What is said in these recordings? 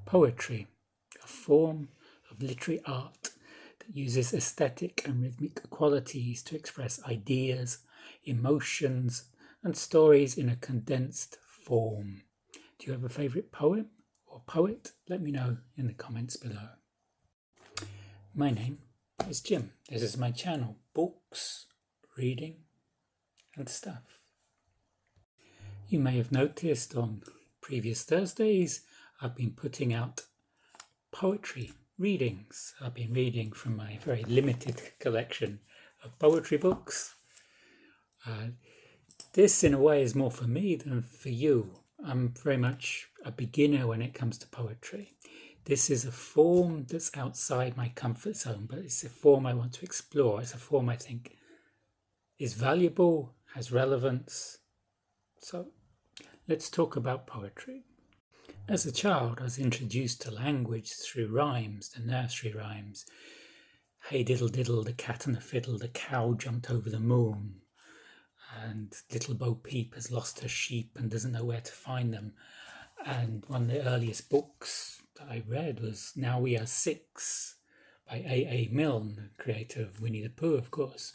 Poetry, a form of literary art that uses aesthetic and rhythmic qualities to express ideas, emotions, and stories in a condensed form. Do you have a favourite poem or poet? Let me know in the comments below. My name is Jim. This is my channel, Books, Reading and Stuff. You may have noticed on previous Thursdays I've been putting out poetry readings. I've been reading from my very limited collection of poetry books. This in a way is more for me than for you. I'm very much a beginner when it comes to poetry. This is a form that's outside my comfort zone, but it's a form I want to explore. It's a form I think is valuable, has relevance. So let's talk about poetry. As a child, I was introduced to language through rhymes, the nursery rhymes. Hey diddle diddle, the cat and the fiddle, the cow jumped over the moon. And little Bo Peep has lost her sheep and doesn't know where to find them. And one of the earliest books that I read was Now We Are Six by A A Milne, creator of Winnie the Pooh, of course.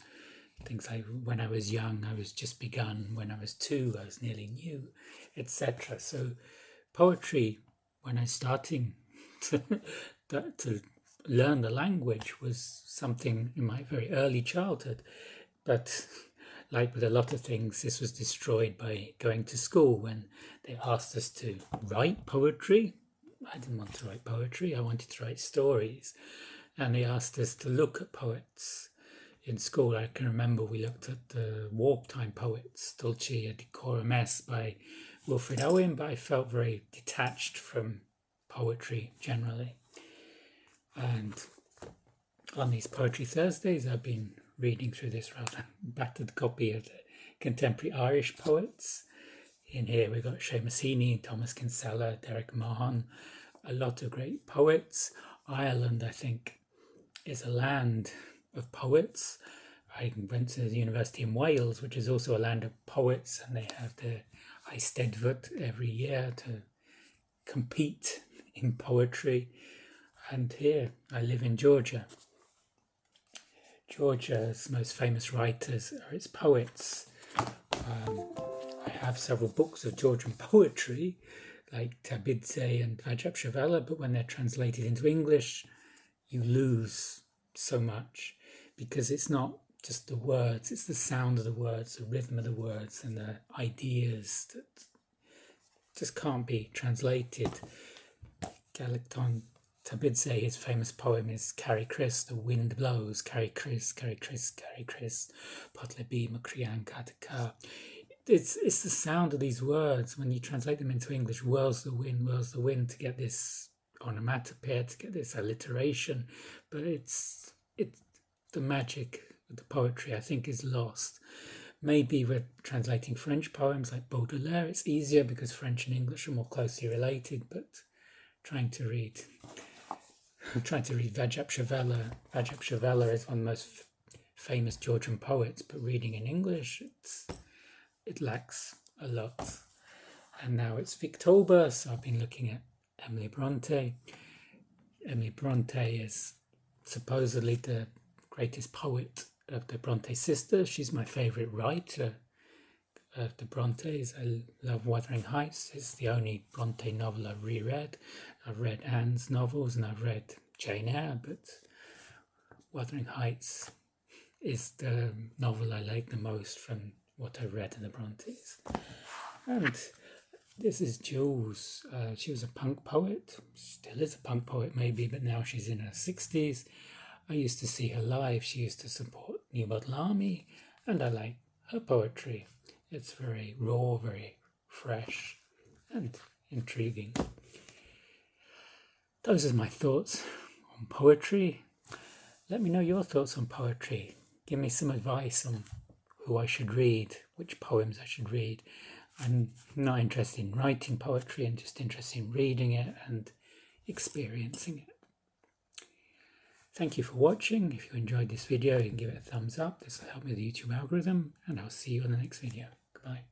Things like when I was young, I was just begun. When I was 2, I was nearly new, etc. So poetry, when I was starting to learn the language, was something in my very early childhood. But like with a lot of things, this was destroyed by going to school when they asked us to write poetry. I didn't want to write poetry, I wanted to write stories. And they asked us to look at poets in school. I can remember we looked at the Warp Time poets, Dulce et Decorum Est by Wilfred Owen, but I felt very detached from poetry generally. And on these Poetry Thursdays, I've been reading through this rather battered copy of the contemporary Irish poets. In here we've got Seamus Heaney, Thomas Kinsella, Derek Mahon, a lot of great poets. Ireland, I think, is a land of poets. I went to the university in Wales, which is also a land of poets, and they have the Eisteddfod every year to compete in poetry. And here I live in Georgia. Georgia's most famous writers are its poets. I have several books of Georgian poetry, like Tabidze and Vazha-Pshavela, but when they're translated into English, you lose so much because it's not just the words, it's the sound of the words, the rhythm of the words, and the ideas that just can't be translated. Galaktion, Tabidze, his famous poem is Carry Chris, the wind blows, Carry Chris, Carry Chris, Carry Chris, Potlebi, Makrian, Kataka. It's the sound of these words, when you translate them into English, whirls the wind to get this onomatopoeia, to get this alliteration. But it's the magic of the poetry, I think, is lost. Maybe we're translating French poems like Baudelaire. It's easier because French and English are more closely related, but trying to read Vazha-Pshavela. Vazha-Pshavela is one of the most famous Georgian poets, but reading in English, it lacks a lot. And now it's Victober, so I've been looking at Emily Bronte. Emily Bronte is supposedly the greatest poet of the Bronte sisters. She's my favourite writer of the Brontes. I love Wuthering Heights. It's the only Bronte novel I've reread. I've read Anne's novels and I've read Jane Eyre, but Wuthering Heights is the novel I like the most from what I read in the Brontes. And this is Jules. She was a punk poet, still is a punk poet maybe, but now she's in her 60s. I used to see her live. She used to support New Model Army, and I like her poetry. It's very raw, very fresh and intriguing. Those are my thoughts on poetry. Let me know your thoughts on poetry. Give me some advice on who I should read, which poems I should read. I'm not interested in writing poetry, I'm just interested in reading it and experiencing it. Thank you for watching. If you enjoyed this video, you can give it a thumbs up. This will help me with the YouTube algorithm, and I'll see you in the next video. Goodbye.